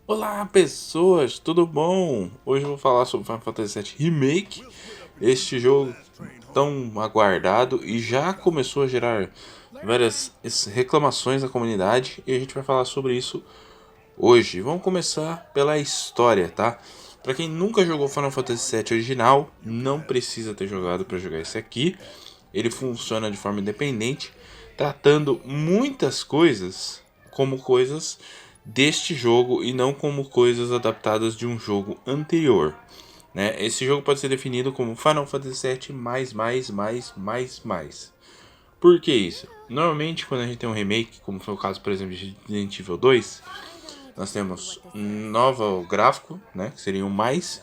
Olá pessoas, tudo bom? Hoje eu vou falar sobre Final Fantasy VII Remake, este jogo tão aguardado e já começou a gerar várias reclamações da comunidade e a gente vai falar sobre isso hoje. Vamos começar pela história, tá? Para quem nunca jogou Final Fantasy VII original, não precisa ter jogado para jogar esse aqui. Ele funciona de forma independente, tratando muitas coisas como coisas deste jogo e não como coisas adaptadas de um jogo anterior. Né? Esse jogo pode ser definido como Final Fantasy VII mais. Por que isso? Normalmente quando a gente tem um remake, como foi o caso, por exemplo, de Resident Evil 2, nós temos um novo gráfico, né, que seria um mais,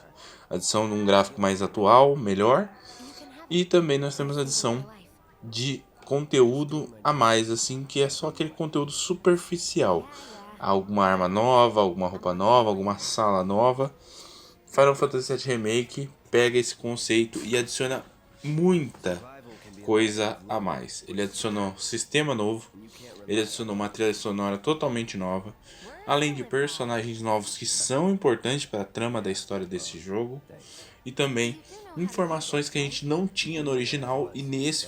adição de um gráfico mais atual, melhor, e também nós temos a adição de conteúdo a mais, assim, que é só aquele conteúdo superficial. Alguma arma nova, alguma roupa nova, alguma sala nova. Final Fantasy VII Remake pega esse conceito e adiciona muita coisa a mais. Ele adicionou sistema novo, ele adicionou uma trilha sonora totalmente nova, além de personagens novos que são importantes para a trama da história desse jogo, e também informações que a gente não tinha no original e nesse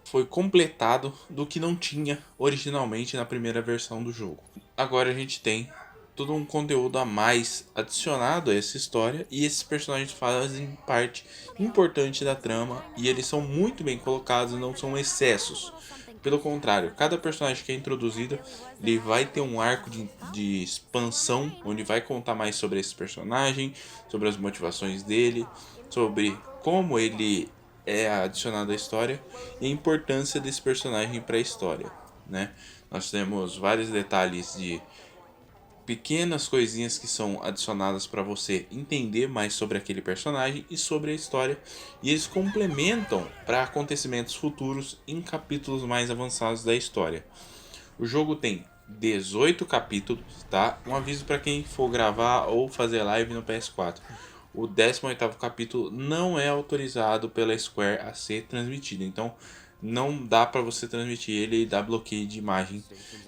foi completado do que não tinha originalmente na primeira versão do jogo. Agora a gente tem todo um conteúdo a mais adicionado a essa história e esses personagens fazem parte importante da trama e eles são muito bem colocados e não são excessos. Pelo contrário, cada personagem que é introduzido ele vai ter um arco de expansão onde vai contar mais sobre esse personagem, sobre as motivações dele, sobre como ele é adicionado à história e a importância desse personagem para a história, né? Nós temos vários detalhes de pequenas coisinhas que são adicionadas para você entender mais sobre aquele personagem e sobre a história, e eles complementam para acontecimentos futuros em capítulos mais avançados da história. O jogo tem 18 capítulos, tá? Um aviso para quem for gravar ou fazer live no PS4. O 18º capítulo não é autorizado pela Square a ser transmitido, então não dá para você transmitir ele e dar bloqueio de imagem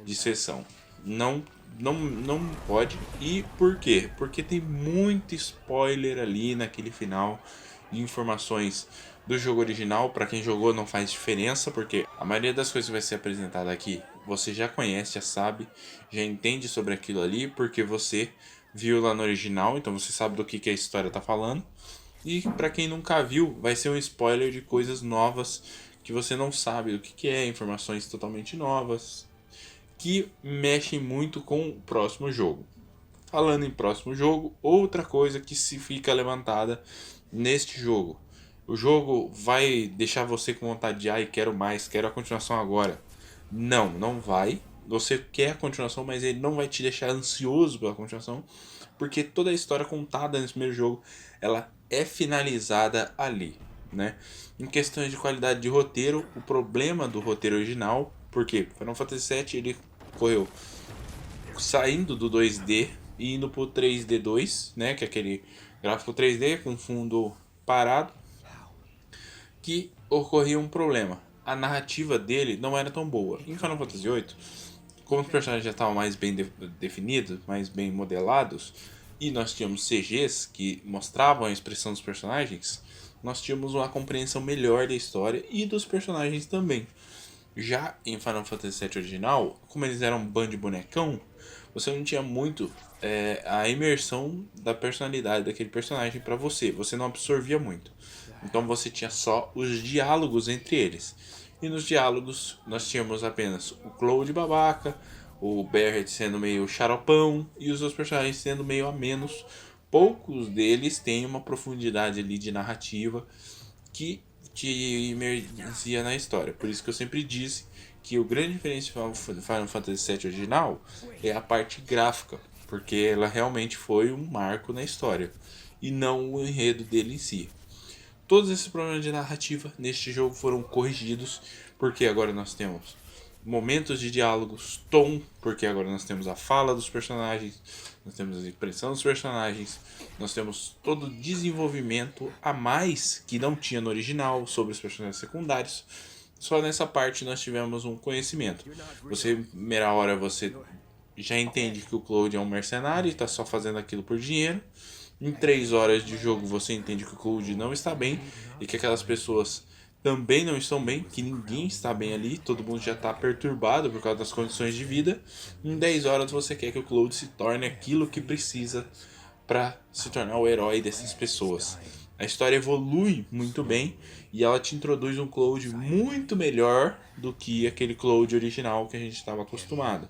de sessão. Não, não pode. E por quê? Porque tem muito spoiler ali naquele final de informações do jogo original. Para quem jogou não faz diferença, porque a maioria das coisas que vai ser apresentada aqui você já conhece, já sabe, já entende sobre aquilo ali, porque você viu lá no original, então você sabe do que a história tá falando. E para quem nunca viu, vai ser um spoiler de coisas novas que você não sabe do que é, informações totalmente novas, que mexem muito com o próximo jogo. Falando em próximo jogo, outra coisa que se fica levantada neste jogo. O jogo vai deixar você com vontade de, ai, quero mais, quero a continuação agora. Não, não vai. Você quer a continuação, mas ele não vai te deixar ansioso pela continuação, porque toda a história contada nesse primeiro jogo, ela é finalizada ali, né? Em questões de qualidade de roteiro, o problema do roteiro original, porque Final Fantasy VII ele correu saindo do 2D e indo pro 3D2, né, que é aquele gráfico 3D com fundo parado, que ocorria um problema. A narrativa dele não era tão boa. Em Final Fantasy VIII, como os personagens já estavam mais bem definidos, mais bem modelados, e nós tínhamos CGs que mostravam a expressão dos personagens, nós tínhamos uma compreensão melhor da história e dos personagens também. Já em Final Fantasy VII original, como eles eram um bando de bonecão, você não tinha muito a imersão da personalidade daquele personagem para você. Você não absorvia muito. Então você tinha só os diálogos entre eles. E nos diálogos nós tínhamos apenas o Cloud babaca, o Barret sendo meio xaropão e os outros personagens sendo meio a menos. Poucos deles têm uma profundidade ali de narrativa que te imergia na história. Por isso que eu sempre disse que o grande diferencial do Final Fantasy VII original é a parte gráfica, porque ela realmente foi um marco na história e não o enredo dele em si. Todos esses problemas de narrativa neste jogo foram corrigidos, porque agora nós temos momentos de diálogos, tom, porque agora nós temos a fala dos personagens, nós temos a expressão dos personagens, nós temos todo o desenvolvimento a mais que não tinha no original sobre os personagens secundários. Só nessa parte nós tivemos um conhecimento. Você, primeira hora, você já entende que o Cloud é um mercenário e está só fazendo aquilo por dinheiro. Em 3 horas de jogo você entende que o Cloud não está bem e que aquelas pessoas também não estão bem, que ninguém está bem ali, todo mundo já está perturbado por causa das condições de vida. Em 10 horas você quer que o Cloud se torne aquilo que precisa para se tornar o herói dessas pessoas. A história evolui muito bem e ela te introduz um Cloud muito melhor do que aquele Cloud original que a gente estava acostumado.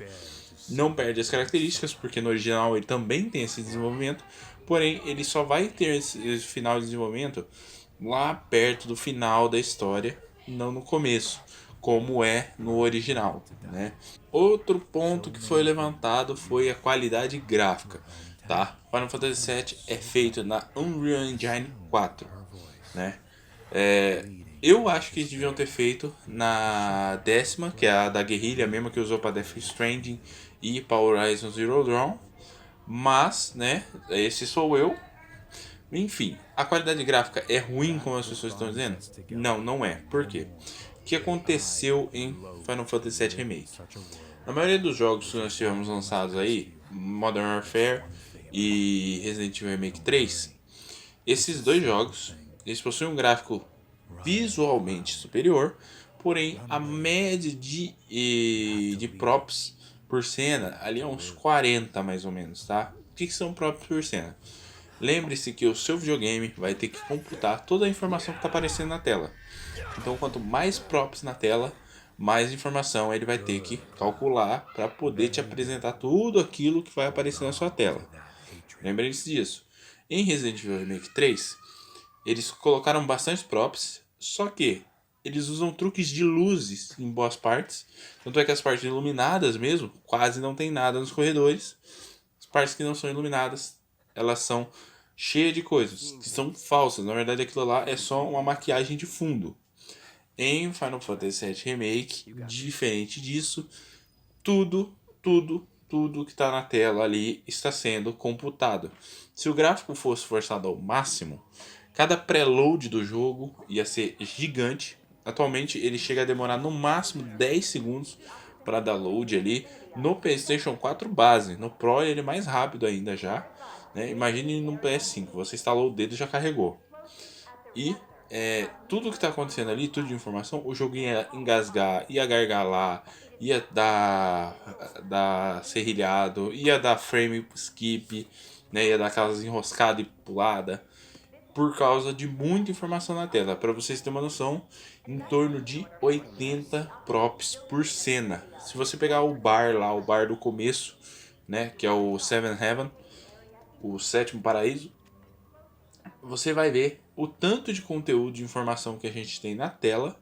Não perde as características, porque no original ele também tem esse desenvolvimento, porém ele só vai ter esse final de desenvolvimento lá perto do final da história, não no começo, como é no original, né? Outro ponto que foi levantado foi a qualidade gráfica, tá? Final Fantasy VII é feito na Unreal Engine 4, né? Eu acho que eles deviam ter feito na décima, que é a da guerrilha mesmo que usou para Death Stranding e para Horizon Zero Dawn, mas, né, esse sou eu. Enfim, a qualidade gráfica é ruim, como as pessoas estão dizendo? Não, não é. Por quê? O que aconteceu em Final Fantasy VII Remake? Na maioria dos jogos que nós tivemos lançados aí, Modern Warfare e Resident Evil Remake 3, esses dois jogos, eles possuem um gráfico visualmente superior, porém a média de props por cena ali é uns 40 mais ou menos, tá? O que são props por cena? Lembre-se que o seu videogame vai ter que computar toda a informação que está aparecendo na tela. Então, quanto mais props na tela, mais informação ele vai ter que calcular para poder te apresentar tudo aquilo que vai aparecer na sua tela. Lembre-se disso. Em Resident Evil Remake 3, eles colocaram bastante props, só que eles usam truques de luzes em boas partes. Tanto é que as partes iluminadas mesmo, quase não tem nada nos corredores. As partes que não são iluminadas, elas são cheias de coisas que são falsas. Na verdade, aquilo lá é só uma maquiagem de fundo. Em Final Fantasy VII Remake, diferente disso, tudo que está na tela ali está sendo computado. Se o gráfico fosse forçado ao máximo, cada preload do jogo ia ser gigante. Atualmente ele chega a demorar no máximo 10 segundos para dar load ali no PlayStation 4 base. No Pro ele é mais rápido ainda já. Né? Imagine no PS5, você instalou o dedo e já carregou. E tudo que está acontecendo ali, tudo de informação, o jogo ia engasgar, ia gargalar, ia dar serrilhado, ia dar frame skip, né? Ia dar aquelas enroscadas e pulada por causa de muita informação na tela. Para vocês terem uma noção, em torno de 80 props por cena. Se você pegar o bar lá, o bar do começo, né, que é o Seven Heaven, o sétimo paraíso, você vai ver o tanto de conteúdo de informação que a gente tem na tela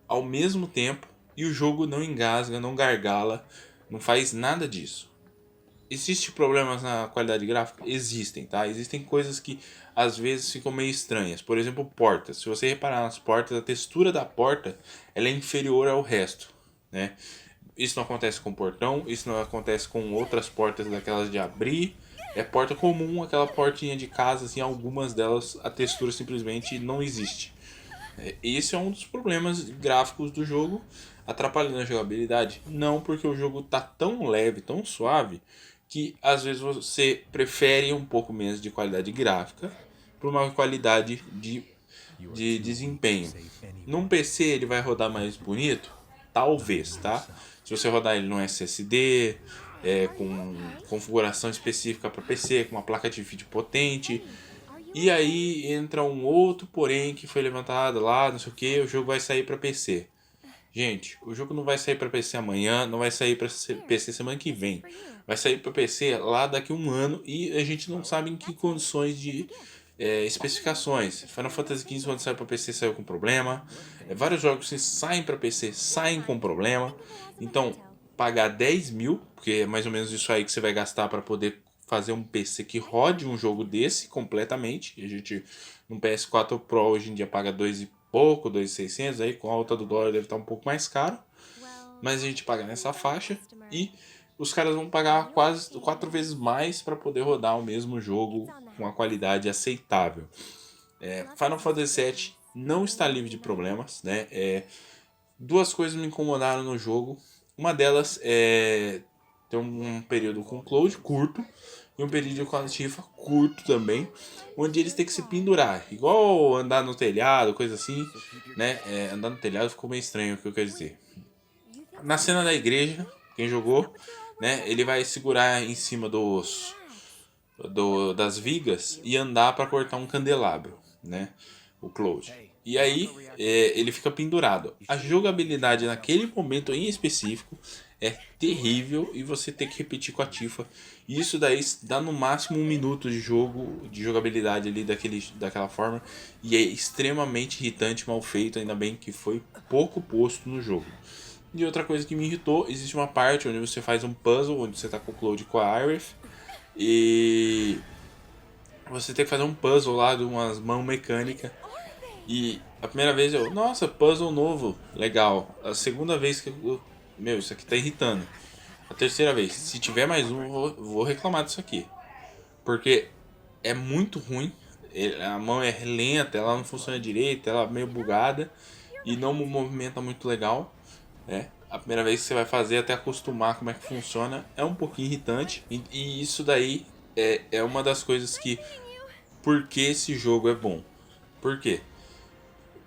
ao mesmo tempo e o jogo não engasga, não gargala, não faz nada disso. Existem problemas na qualidade gráfica? Existem, tá? Existem coisas que às vezes ficam meio estranhas. Por exemplo, portas. Se você reparar nas portas, a textura da porta ela é inferior ao resto, né? Isso não acontece com portão, isso não acontece com outras portas daquelas de abrir. É porta comum, aquela portinha de casa, assim, algumas delas a textura simplesmente não existe. Esse é um dos problemas gráficos do jogo, atrapalhando a jogabilidade. Não, porque o jogo tá tão leve, tão suave, que às vezes você prefere um pouco menos de qualidade gráfica para uma qualidade de desempenho. Num PC ele vai rodar mais bonito? Talvez, tá? Se você rodar ele no SSD, com configuração específica para PC, com uma placa de vídeo potente. E aí entra um outro porém que foi levantado lá, não sei o que, o jogo vai sair para PC. Gente, o jogo não vai sair para PC amanhã, não vai sair para PC semana que vem. Vai sair para PC lá daqui a um ano e a gente não sabe em que condições de especificações. Final Fantasy XV quando saiu para PC saiu com problema. Vários jogos que saem para PC saem com problema. Então, pagar 10 mil, porque é mais ou menos isso aí que você vai gastar para poder fazer um PC que rode um jogo desse completamente. A gente, no PS4 Pro hoje em dia paga 2 e pouco, 2.600, aí com a alta do dólar deve estar um pouco mais caro, mas a gente paga nessa faixa e os caras vão pagar quase 4 vezes mais para poder rodar o mesmo jogo com a qualidade aceitável. Final Fantasy VII não está livre de problemas, né? Duas coisas me incomodaram no jogo. Uma delas é Tem um período com Cloud curto e um período com a Tifa curto também, onde eles têm que se pendurar, igual andar no telhado, coisa assim, né? Andar no telhado ficou meio estranho o que eu quero dizer. Na cena da igreja, quem jogou, né? Ele vai segurar em cima das vigas e andar para cortar um candelabro, né? O Cloud. E aí ele fica pendurado. A jogabilidade naquele momento em específico é terrível e você tem que repetir com a Tifa. E isso daí dá no máximo 1 minuto de jogo, de jogabilidade ali daquela forma. E é extremamente irritante, mal feito, ainda bem que foi pouco posto no jogo. E outra coisa que me irritou, existe uma parte onde você faz um puzzle, onde você tá com o Cloud e com a Aerith. E você tem que fazer um puzzle lá de umas mãos mecânicas. E a primeira vez eu, nossa, puzzle novo, legal. A segunda vez que eu, meu, isso aqui tá irritando. A terceira vez, se tiver mais um, eu vou reclamar disso aqui. Porque é muito ruim. A mão é lenta, ela não funciona direito, ela é meio bugada. E não movimenta muito legal. A primeira vez que você vai fazer até acostumar como é que funciona é um pouquinho irritante. E isso daí é uma das coisas que... Por que esse jogo é bom? Por quê?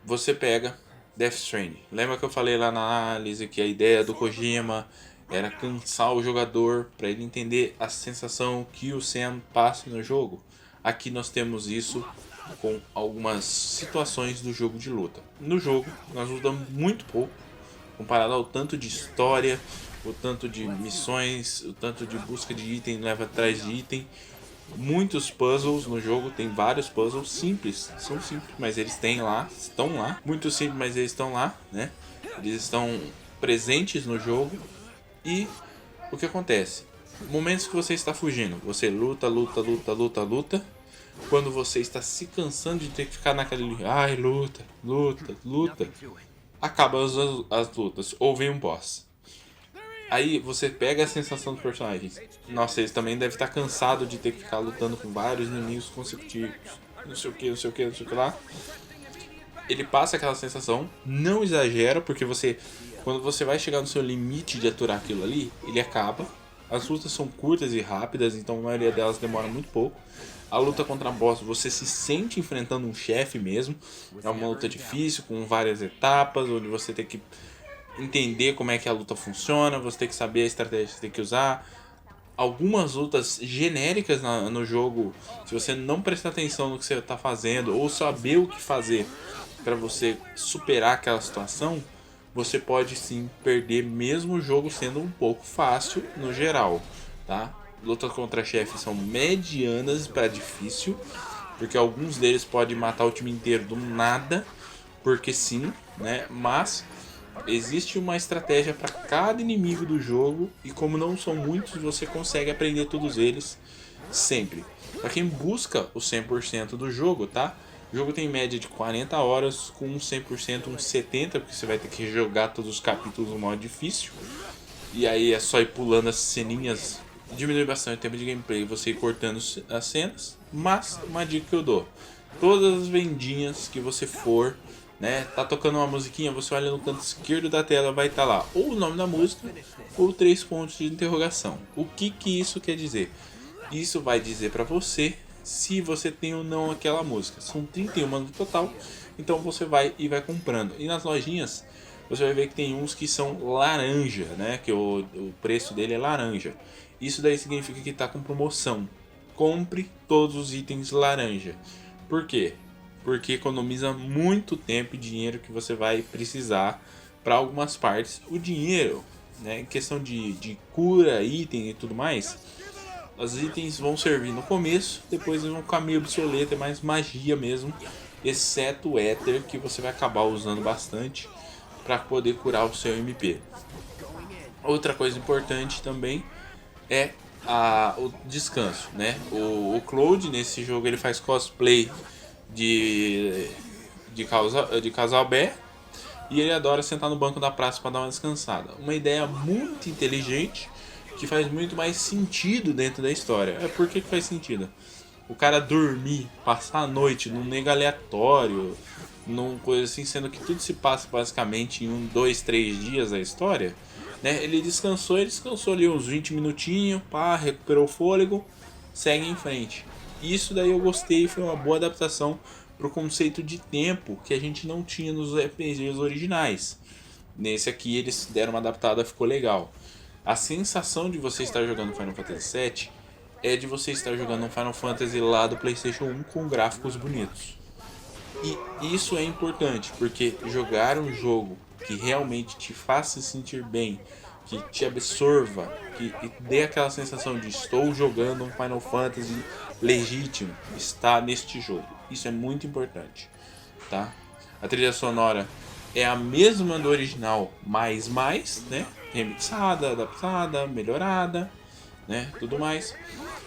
Você pega Death Stranding. Lembra que eu falei lá na análise que a ideia do Kojima era cansar o jogador para ele entender a sensação que o Sam passa no jogo? Aqui nós temos isso com algumas situações do jogo de luta. No jogo, nós lutamos muito pouco, comparado ao tanto de história, o tanto de missões, o tanto de busca de item, leva atrás de item. Muitos puzzles no jogo, tem vários puzzles simples, são simples, mas eles estão lá. Muito simples, mas eles estão lá, né? Eles estão presentes no jogo. E o que acontece? Momentos que você está fugindo, você luta. Quando você está se cansando de ter que ficar naquele, ai, luta, acaba as lutas, ou vem um boss. Aí você pega a sensação dos personagens. Nossa, eles também devem estar cansados de ter que ficar lutando com vários inimigos consecutivos. Não sei o que lá. Ele passa aquela sensação, não exagera, porque quando você vai chegar no seu limite de aturar aquilo ali, ele acaba. As lutas são curtas e rápidas, então a maioria delas demora muito pouco. A luta contra boss, você se sente enfrentando um chefe mesmo. É uma luta difícil, com várias etapas, onde você tem que entender como é que a luta funciona, você tem que saber a estratégia que você tem que usar. Algumas lutas genéricas no jogo, se você não prestar atenção no que você está fazendo ou saber o que fazer para você superar aquela situação, você pode sim perder, mesmo o jogo sendo um pouco fácil no geral, tá? Lutas contra chefes são medianas para difícil, porque alguns deles podem matar o time inteiro do nada, porque sim, né? Mas existe uma estratégia para cada inimigo do jogo e como não são muitos, você consegue aprender todos eles sempre. Para quem busca o 100% do jogo, tá? O jogo tem média de 40 horas, com um 100%, uns 70%, porque você vai ter que jogar todos os capítulos no modo difícil. E aí é só ir pulando as ceninhas, diminui bastante o tempo de gameplay, você ir cortando as cenas. Mas, uma dica que eu dou, todas as vendinhas que você for, né, tá tocando uma musiquinha, você olha no canto esquerdo da tela, vai estar lá ou o nome da música ou 3 pontos de interrogação. O que isso quer dizer? Isso vai dizer para você se você tem ou não aquela música. São 31 no total, então você vai comprando. E nas lojinhas você vai ver que tem uns que são laranja, né, que o preço dele é laranja. Isso daí significa que está com promoção. Compre todos os itens laranja. Por quê? Porque economiza muito tempo e dinheiro que você vai precisar para algumas partes. O dinheiro, né, em questão de cura, item e tudo mais, os itens vão servir no começo, depois eles vão ficar meio obsoleto, é mais magia mesmo, exceto o éter, que você vai acabar usando bastante para poder curar o seu MP. Outra coisa importante também é o descanso, né? O Cloud nesse jogo ele faz cosplay de casal bé e ele adora sentar no banco da praça para dar uma descansada. Uma ideia muito inteligente que faz muito mais sentido dentro da história. Por que faz sentido? O cara dormir, passar a noite num nego aleatório, num coisa assim, sendo que tudo se passa basicamente em 1, 2, 3 dias a história, né? Ele descansou ali uns 20 minutinhos, pá, recuperou o fôlego, segue em frente. Isso daí eu gostei, foi uma boa adaptação pro conceito de tempo que a gente não tinha nos RPGs originais. Nesse aqui eles deram uma adaptada, ficou legal. A sensação de você estar jogando Final Fantasy VII é de você estar jogando um Final Fantasy lá do PlayStation 1 com gráficos bonitos. E isso é importante, porque jogar um jogo que realmente te faça sentir bem, que te absorva, que dê aquela sensação de estou jogando um Final Fantasy legítimo, está neste jogo. Isso é muito importante, tá? A trilha sonora é a mesma do original, mais, né? Remixada, adaptada, melhorada, né? Tudo mais.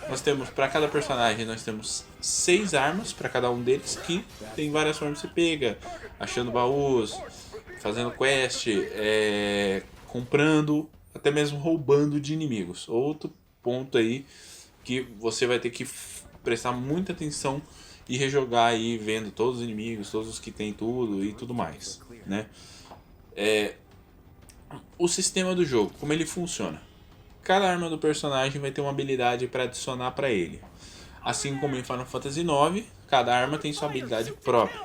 Nós temos, para cada personagem, nós temos 6 armas para cada um deles, que tem várias formas de você pega, achando baús, fazendo quest, comprando, até mesmo roubando de inimigos. Outro ponto aí que você vai ter que prestar muita atenção e rejogar aí, vendo todos os inimigos, todos os que tem tudo e tudo mais, né? O sistema do jogo, como ele funciona. Cada arma do personagem vai ter uma habilidade para adicionar para ele. Assim como em Final Fantasy IX, cada arma tem sua habilidade própria.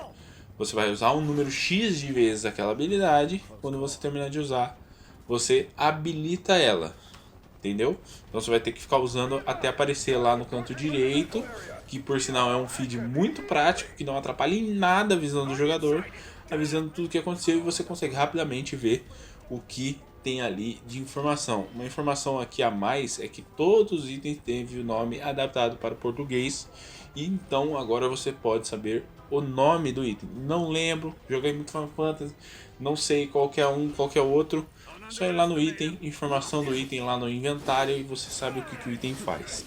Você vai usar um número X de vezes aquela habilidade. Quando você terminar de usar, você habilita ela. Entendeu? Então você vai ter que ficar usando até aparecer lá no canto direito, que por sinal é um feed muito prático, que não atrapalha em nada a visão do jogador, avisando tudo o que aconteceu, e você consegue rapidamente ver o que tem ali de informação. Uma informação aqui a mais é que todos os itens têm o nome adaptado para o português, e então agora você pode saber o nome do item. Não lembro, joguei muito Final Fantasy, não sei qual que é um, qual que é o outro. Só ir lá no item, informação do item lá no inventário, e você sabe o que o item faz.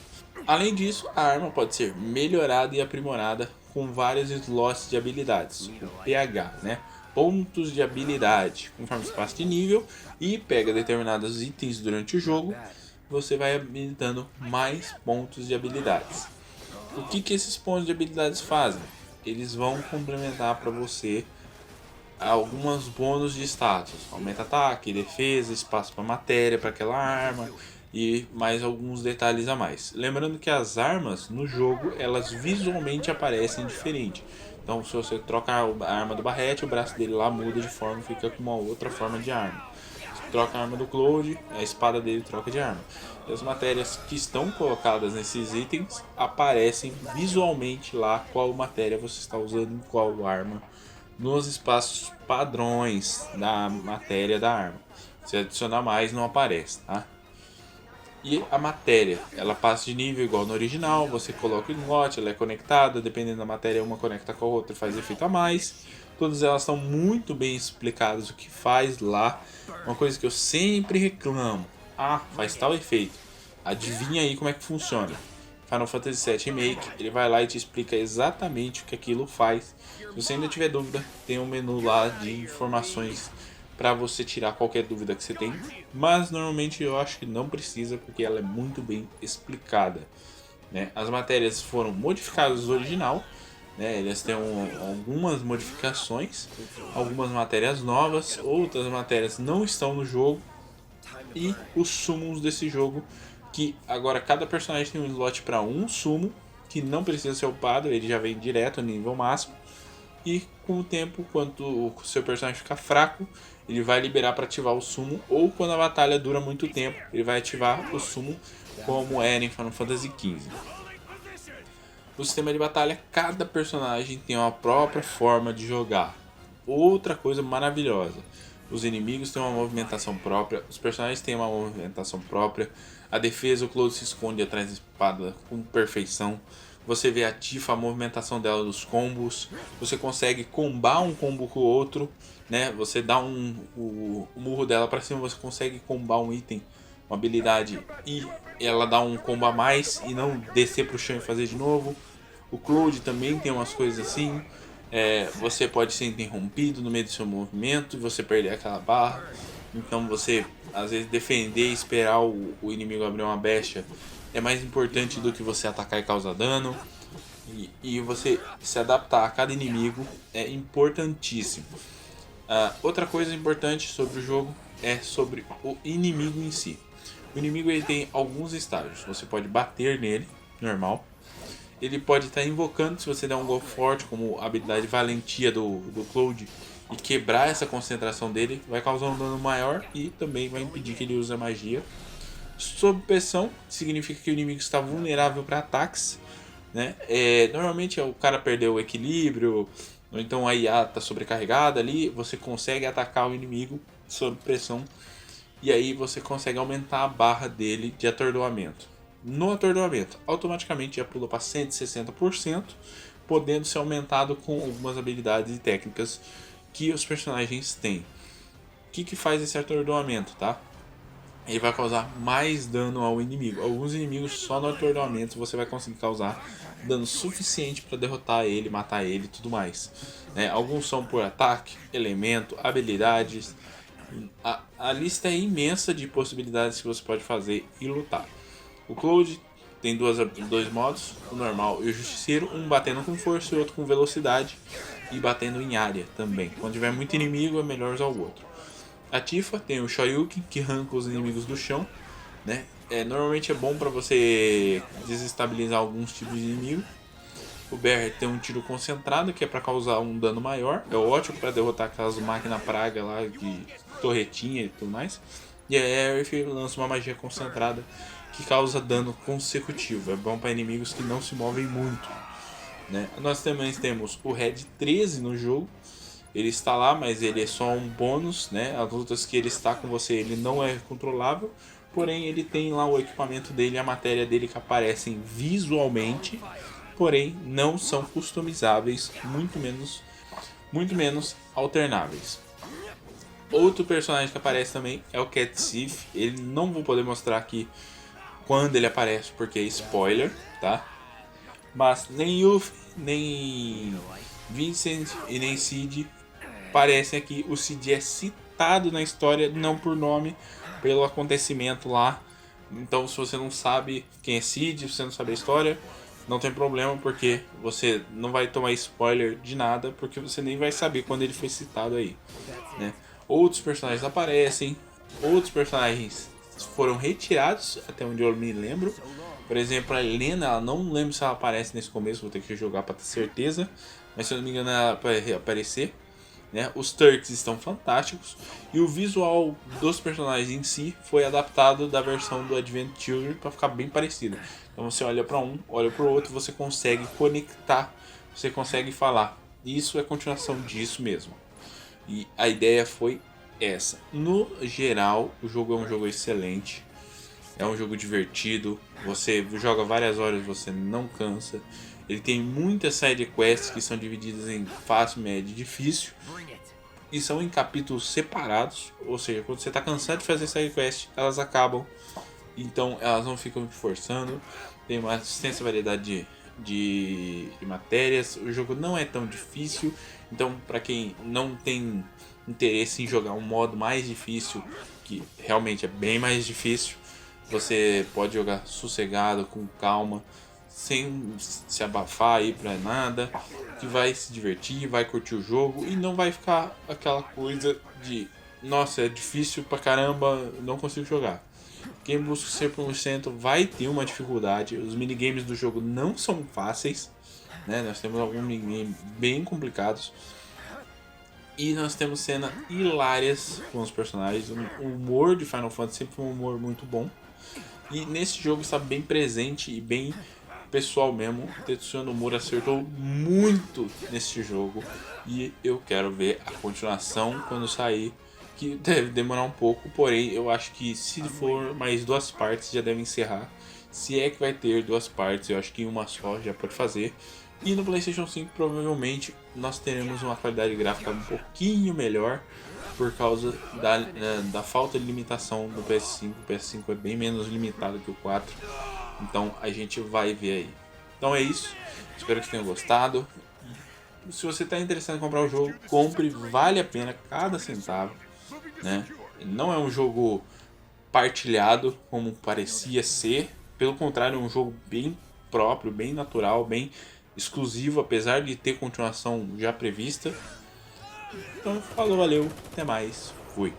Além disso, a arma pode ser melhorada e aprimorada com vários slots de habilidades, o PH, né? Pontos de habilidade. Conforme você passa de nível e pega determinados itens durante o jogo, você vai habilitando mais pontos de habilidades. O que esses pontos de habilidades fazem? Eles vão complementar para você alguns bônus de status. Aumenta ataque, defesa, espaço para matéria para aquela arma e mais alguns detalhes a mais. Lembrando que as armas no jogo, elas visualmente aparecem diferente. Então se você troca a arma do Barrett, o braço dele lá muda de forma, fica com uma outra forma de arma. Se troca a arma do Cloud, a espada dele troca de arma. E as matérias que estão colocadas nesses itens aparecem visualmente lá qual matéria você está usando em qual arma nos espaços padrões da matéria da arma. Se adicionar mais, não aparece, tá? E a matéria, ela passa de nível igual no original, você coloca o slot, ela é conectada, dependendo da matéria, uma conecta com a outra e faz efeito a mais. Todas elas estão muito bem explicadas o que faz lá. Uma coisa que eu sempre reclamo: faz tal efeito. Adivinha aí como é que funciona. Final Fantasy VII Remake, ele vai lá e te explica exatamente o que aquilo faz. Se você ainda tiver dúvida, tem um menu lá de informações para você tirar qualquer dúvida que você tem, mas normalmente eu acho que não precisa, porque ela é muito bem explicada, né? As matérias foram modificadas do original, né? Elas têm algumas modificações, algumas matérias novas, outras matérias não estão no jogo, e os summons desse jogo, que agora cada personagem tem um slot para um summon, que não precisa ser upado, ele já vem direto no nível máximo. E com o tempo, quando o seu personagem ficar fraco, ele vai liberar para ativar o summon, ou quando a batalha dura muito tempo, ele vai ativar o summon, como era em Final Fantasy XV. No sistema de batalha, cada personagem tem uma própria forma de jogar. Outra coisa maravilhosa: os inimigos têm uma movimentação própria, os personagens têm uma movimentação própria. A defesa, o Cloud se esconde atrás da espada com perfeição. Você vê a Tifa, a movimentação dela dos combos. Você consegue combar um combo com o outro, né? Você dá o murro dela para cima, você consegue combar um item, uma habilidade, e ela dá um combo a mais e não descer pro chão e fazer de novo. O Cloud também tem umas coisas assim. Você pode ser interrompido no meio do seu movimento e você perder aquela barra. Então você, às vezes, defender e esperar o inimigo abrir uma brecha é mais importante do que você atacar e causar dano. E você se adaptar a cada inimigo é importantíssimo. Outra coisa importante sobre o jogo é sobre o inimigo em si. O inimigo ele tem alguns estágios. Você pode bater nele, normal. Ele pode estar invocando, se você der um golpe forte, como a habilidade Valentia do Cloud, e quebrar essa concentração dele, vai causar um dano maior e também vai impedir que ele use a magia. Sob pressão, significa que o inimigo está vulnerável para ataques, né? Normalmente o cara perdeu o equilíbrio, ou então a IA está sobrecarregada ali, você consegue atacar o inimigo sob pressão, e aí você consegue aumentar a barra dele de atordoamento. No atordoamento, automaticamente já pula para 160%, podendo ser aumentado com algumas habilidades e técnicas que os personagens têm. O que faz esse atordoamento, tá? Ele vai causar mais dano ao inimigo. Alguns inimigos só no atordoamento você vai conseguir causar dano suficiente para derrotar ele, matar ele e tudo mais. Alguns são por ataque, elemento, habilidades. A lista é imensa de possibilidades que você pode fazer e lutar. O Cloud tem dois modos, o normal e o justiceiro, um batendo com força e o outro com velocidade e batendo em área também. Quando tiver muito inimigo é melhor usar o outro. A Tifa tem o Shoryuken, que arranca os inimigos do chão, né? Normalmente é bom para você desestabilizar alguns tipos de inimigo. O BR tem um tiro concentrado, que é para causar um dano maior. É ótimo para derrotar aquelas máquinas praga lá de torretinha e tudo mais. E a Aerith lança uma magia concentrada que causa dano consecutivo. É bom para inimigos que não se movem muito, né? Nós também temos o Red 13 no jogo. Ele está lá, mas ele é só um bônus, né? As lutas que ele está com você, ele não é controlável. Porém, ele tem lá o equipamento dele, a matéria dele que aparecem visualmente. Porém, não são customizáveis, muito menos alternáveis. Outro personagem que aparece também é o Cat Sith. Ele não vou poder mostrar aqui quando ele aparece, porque é spoiler, tá? Mas nem Yuffie, nem Vincent e nem Cid aparecem aqui. O Cid é citado na história, não por nome, pelo acontecimento lá. Então, se você não sabe quem é Cid, se você não sabe a história, não tem problema, porque você não vai tomar spoiler de nada, porque você nem vai saber quando ele foi citado aí, né? Outros personagens aparecem, outros personagens foram retirados, até onde eu me lembro. Por exemplo, a Helena, ela não lembro se ela aparece nesse começo, vou ter que jogar para ter certeza, mas se eu não me engano ela vai aparecer, né? Os Turks estão fantásticos e o visual dos personagens em si foi adaptado da versão do Advent Children para ficar bem parecido. Então você olha para um, olha para o outro, você consegue conectar, você consegue falar. Isso é continuação disso mesmo. E a ideia foi essa. No geral, o jogo é um jogo excelente. É um jogo divertido. Você joga várias horas, você não cansa. Ele tem muitas side quests que são divididas em fácil, médio e difícil. E são em capítulos separados. Ou seja, quando você está cansado de fazer side quest, elas acabam. Então elas não ficam te forçando. Tem uma extensa variedade de matérias. O jogo não é tão difícil. Então, para quem não tem interesse em jogar um modo mais difícil, que realmente é bem mais difícil, você pode jogar sossegado, com calma, sem se abafar aí pra nada, que vai se divertir, vai curtir o jogo e não vai ficar aquela coisa de nossa, é difícil pra caramba, não consigo jogar. Quem busca 100% vai ter uma dificuldade. Os minigames do jogo não são fáceis, né? Nós temos alguns minigames bem complicados. E nós temos cenas hilárias com os personagens. O humor de Final Fantasy sempre foi um humor muito bom. E nesse jogo está bem presente e bem pessoal mesmo. Tetsuya Nomura acertou muito nesse jogo. E eu quero ver a continuação quando sair, que deve demorar um pouco. Porém, eu acho que se for mais duas partes já deve encerrar. Se é que vai ter duas partes, eu acho que uma só já pode fazer. E no PlayStation 5 provavelmente nós teremos uma qualidade gráfica um pouquinho melhor, por causa da falta de limitação do PS5. O PS5 é bem menos limitado que o 4. Então a gente vai ver aí. Então é isso. Espero que tenham gostado. Se você está interessado em comprar o jogo, compre. Vale a pena cada centavo, né? Não é um jogo partilhado como parecia ser. Pelo contrário, é um jogo bem próprio, bem natural, bem exclusivo, apesar de ter continuação já prevista. Então, falou, valeu, até mais, fui.